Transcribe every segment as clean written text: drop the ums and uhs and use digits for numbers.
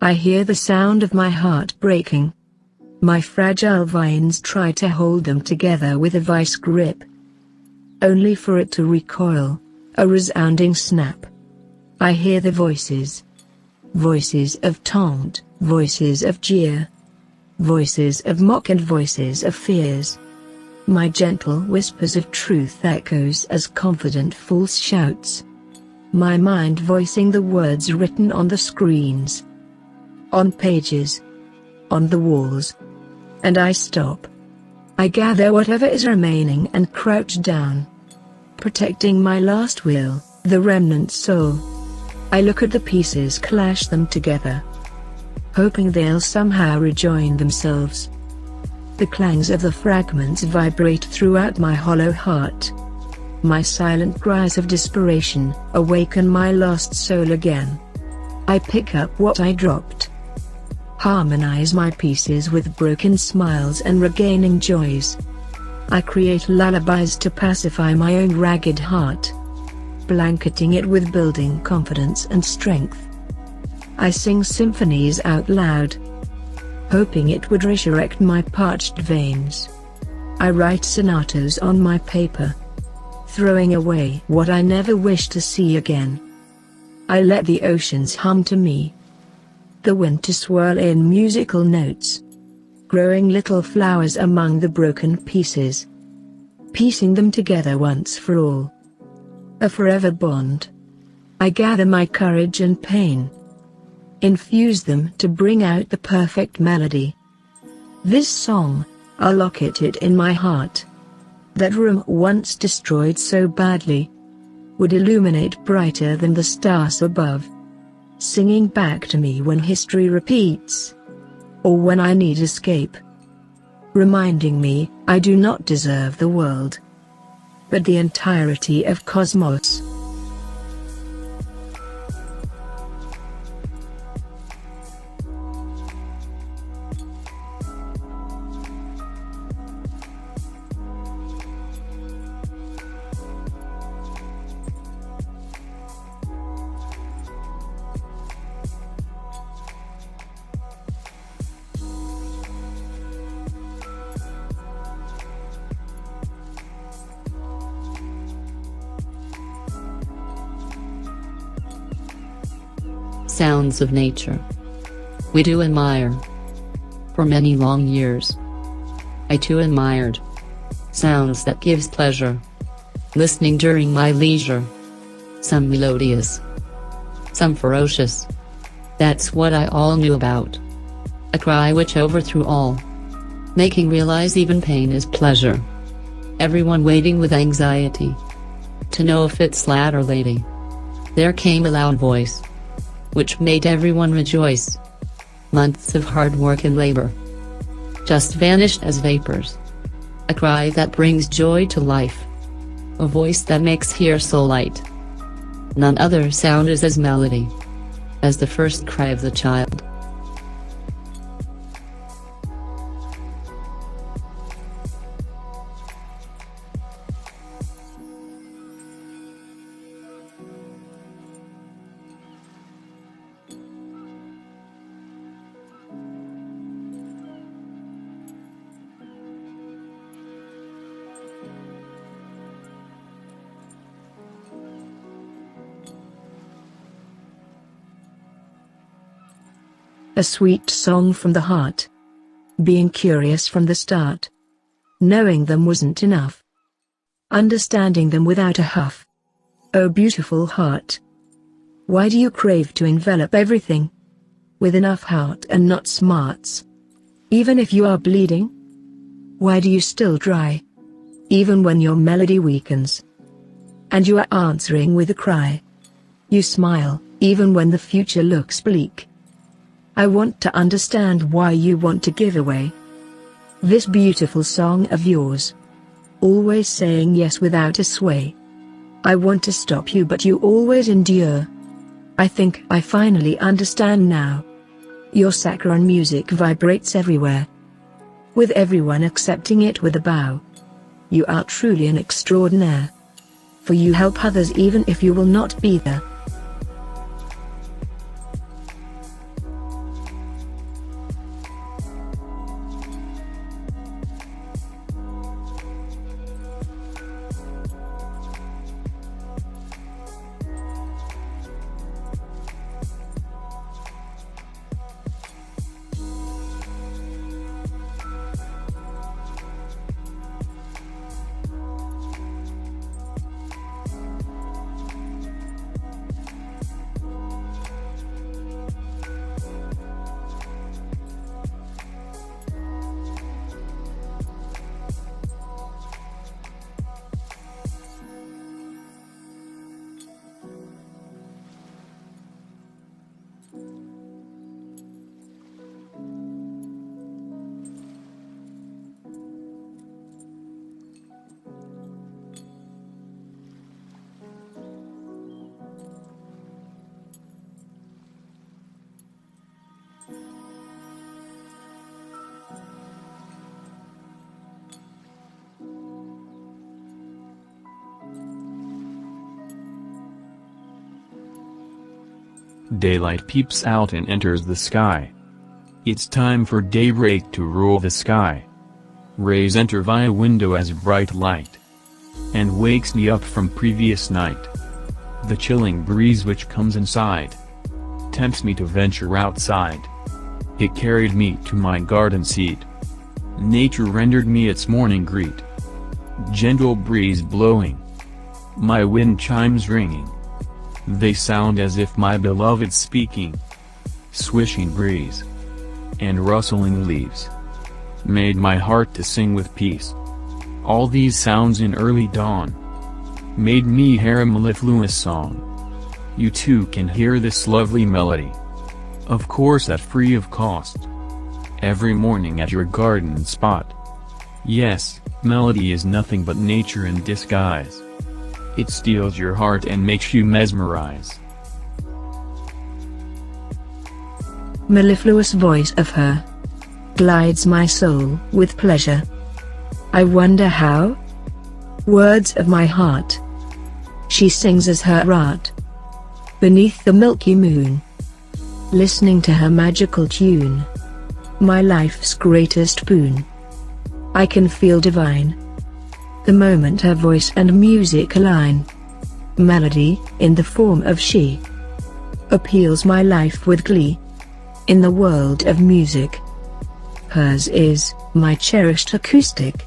I hear the sound of my heart breaking. My fragile vines try to hold them together with a vice grip, only for it to recoil, a resounding snap. I hear the voices. Voices of taunt, voices of jeer, voices of mock and voices of fears. My gentle whispers of truth echoes as confident false shouts. My mind voicing the words written on the screens, on pages, on the walls. And I stop. I gather whatever is remaining and crouch down, protecting my last will, the remnant soul. I look at the pieces, clash them together, hoping they'll somehow rejoin themselves. The clangs of the fragments vibrate throughout my hollow heart. My silent cries of desperation awaken my lost soul again. I pick up what I dropped, harmonize my pieces with broken smiles and regaining joys. I create lullabies to pacify my own ragged heart, blanketing it with building confidence and strength. I sing symphonies out loud, hoping it would resurrect my parched veins. I write sonatas on my paper, throwing away what I never wish to see again. I let the oceans hum to me, the wind to swirl in musical notes, growing little flowers among the broken pieces, piecing them together once for all. A forever bond. I gather my courage and pain, infuse them to bring out the perfect melody. This song, I'll locket it in my heart. That room once destroyed so badly, would illuminate brighter than the stars above, singing back to me when history repeats, or when I need escape, reminding me I do not deserve the world, but the entirety of cosmos. Sounds of nature. We do admire. For many long years, I too admired sounds that gives pleasure, listening during my leisure. Some melodious, some ferocious. That's what I all knew about. A cry which overthrew all, making realize even pain is pleasure. Everyone waiting with anxiety to know if it's lad or lady. There came a loud voice, which made everyone rejoice. Months of hard work and labor just vanished as vapors. A cry that brings joy to life, a voice that makes hear so light. None other sound is as melody as the first cry of the child. A sweet song from the heart. Being curious from the start. Knowing them wasn't enough. Understanding them without a huff. Oh beautiful heart, why do you crave to envelop everything with enough heart and not smarts? Even if you are bleeding, why do you still try? Even when your melody weakens, and you are answering with a cry. You smile, even when the future looks bleak. I want to understand why you want to give away this beautiful song of yours. Always saying yes without a sway. I want to stop you but you always endure. I think I finally understand now. Your saccharine music vibrates everywhere, with everyone accepting it with a bow. You are truly an extraordinaire, for you help others even if you will not be there. Daylight peeps out and enters the sky. It's time for daybreak to rule the sky. Rays enter via window as bright light, and wakes me up from previous night. The chilling breeze which comes inside tempts me to venture outside. It carried me to my garden seat. Nature rendered me its morning greet. Gentle breeze blowing, my wind chimes ringing. They sound as if my beloved's speaking. Swishing breeze and rustling leaves made my heart to sing with peace. All these sounds in early dawn made me hear a mellifluous song. You too can hear this lovely melody, of course at free of cost, every morning at your garden spot. Yes, melody is nothing but nature in disguise. It steals your heart and makes you mesmerize. Mellifluous voice of her glides my soul with pleasure. I wonder how? Words of my heart. She sings as her art. Beneath the milky moon, listening to her magical tune. My life's greatest boon. I can feel divine the moment her voice and music align. Melody, in the form of she, appeals my life with glee. In the world of music, hers is my cherished acoustic.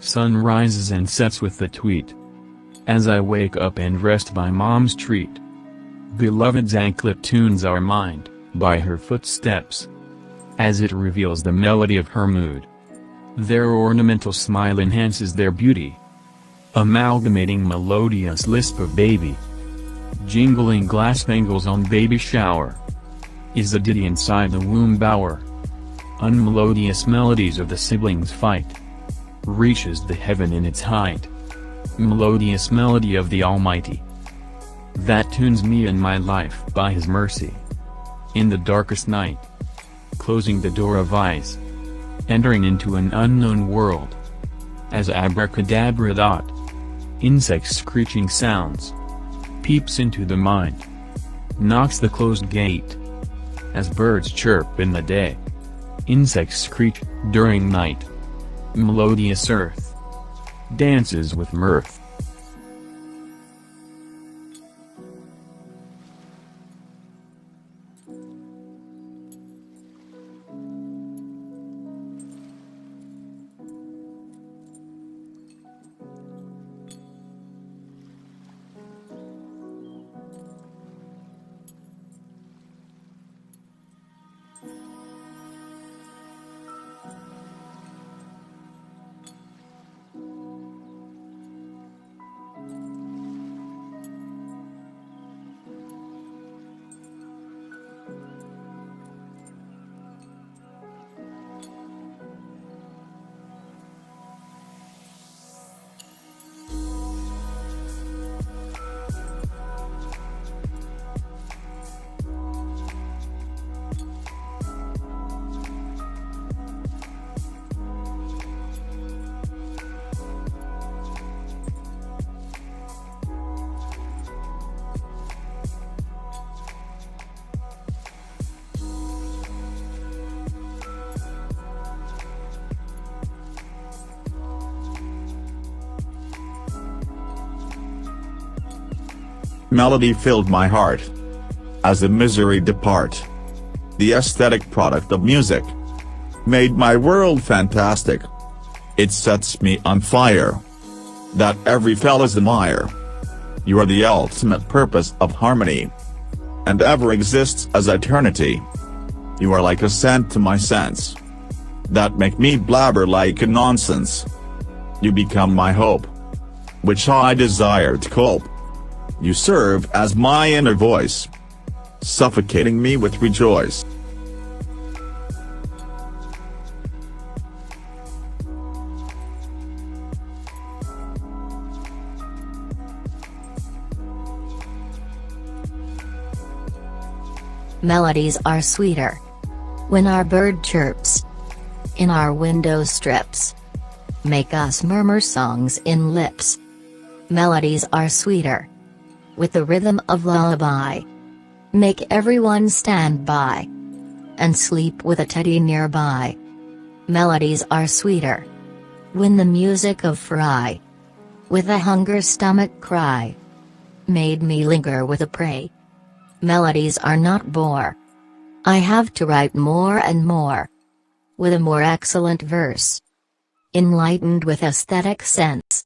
Sun rises and sets with the tweet, as I wake up and rest by mom's treat. Beloved's anklet tunes our mind, by her footsteps, as it reveals the melody of her mood. Their ornamental smile enhances their beauty, amalgamating melodious lisp of baby. Jingling glass bangles on baby shower, is a ditty inside the womb bower. Unmelodious melodies of the siblings fight, reaches the heaven in its height. Melodious melody of the Almighty, that tunes me and my life by His mercy. In the darkest night, closing the door of eyes, entering into an unknown world, as abracadabra dot, insects screeching sounds, peeps into the mind, knocks the closed gate, as birds chirp in the day, insects screech during night. Melodious earth dances with mirth. Melody filled my heart, as the misery depart. the aesthetic product of music, made my world fantastic. It sets me on fire. That every fella's admire. You are the ultimate purpose of harmony, and ever exists as eternity. You are like a scent to my sense, that make me blabber like a nonsense. You become my hope, which I desire to cope. You serve as my inner voice, suffocating me with rejoice. Melodies are sweeter when our bird chirps in our window strips, make us murmur songs in lips. Melodies are sweeter with the rhythm of lullaby, make everyone stand by and sleep with a teddy nearby. Melodies are sweeter when the music of Fry, with a hunger stomach cry, made me linger with a prey. Melodies are not bore. I have to write more and more, with a more excellent verse, enlightened with aesthetic sense.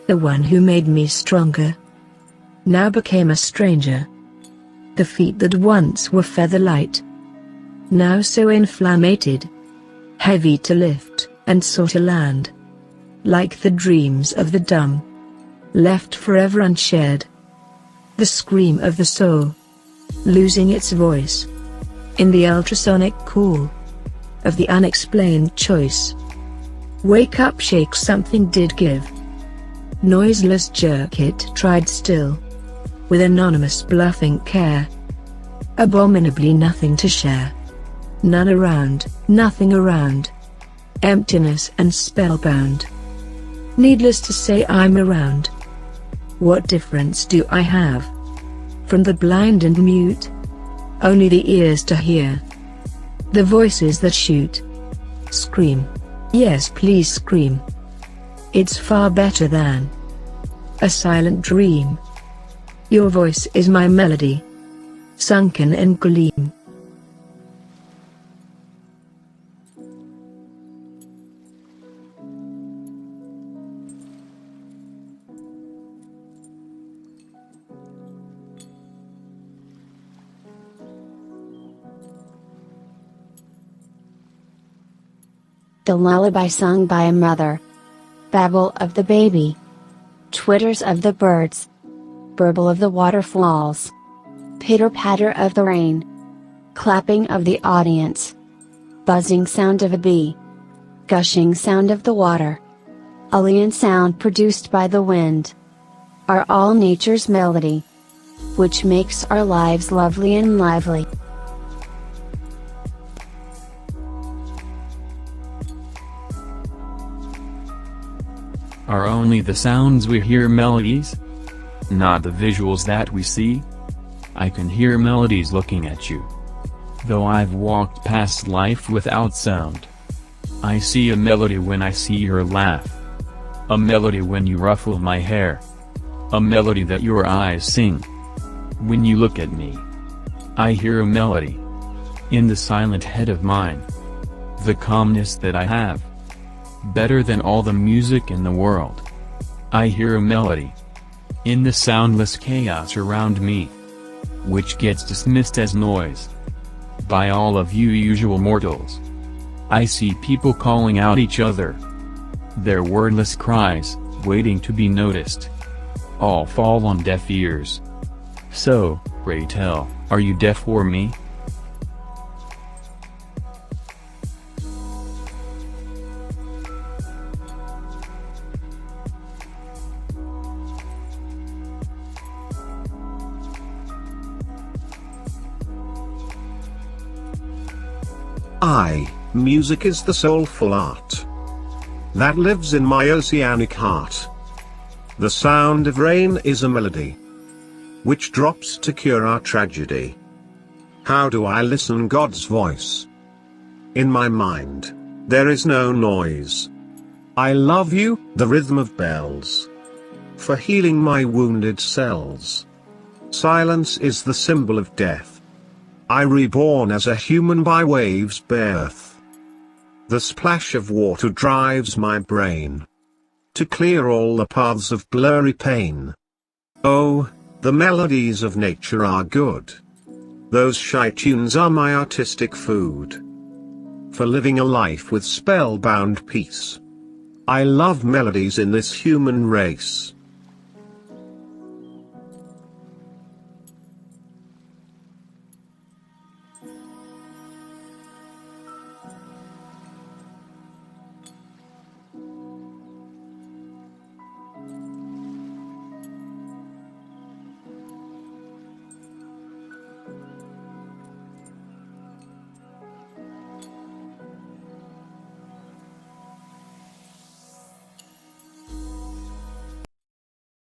The one who made me stronger now became a stranger. The feet that once were feather light, now so inflammated, heavy to lift and soar to land, like the dreams of the dumb, left forever unshared. The scream of the soul, losing its voice in the ultrasonic call of the unexplained choice. Wake up, shake, something did give. Noiseless jerk, it tried still, with anonymous bluffing care. Abominably nothing to share. None around, nothing around. Emptiness and spellbound. Needless to say, I'm around. What difference do I have from the blind and mute? Only the ears to hear the voices that shoot. Scream. Yes, please scream. It's far better than a silent dream. Your voice is my melody, sunken in gleam. The lullaby sung by a mother. Babble of the baby. Twitters of the birds. Burble of the waterfalls. Pitter-patter of the rain. Clapping of the audience. Buzzing sound of a bee. Gushing sound of the water. Alien sound produced by the wind. Are all nature's melody, which makes our lives lovely and lively. Are only the sounds we hear melodies? Not the visuals that we see? I can hear melodies looking at you, though I've walked past life without sound. I see a melody when I see your laugh, a melody when you ruffle my hair, a melody that your eyes sing when you look at me. I hear a melody in the silent head of mine, the calmness that I have, better than all the music in the world. I hear a melody in the soundless chaos around me, which gets dismissed as noise by all of you usual mortals. I see people calling out each other, their wordless cries, waiting to be noticed. All fall on deaf ears. So, pray tell, are you deaf for me? Music is the soulful art. that lives in my oceanic heart. The sound of rain is a melody which drops to cure our tragedy. How do I listen God's voice? In my mind, there is no noise. I love you, the rhythm of bells, for healing my wounded cells. Silence is the symbol of death. I reborn as a human by waves' birth. The splash of water drives my brain to clear all the paths of blurry pain. Oh, the melodies of nature are good. Those shy tunes are my artistic food for living a life with spellbound peace. I love melodies in this human race.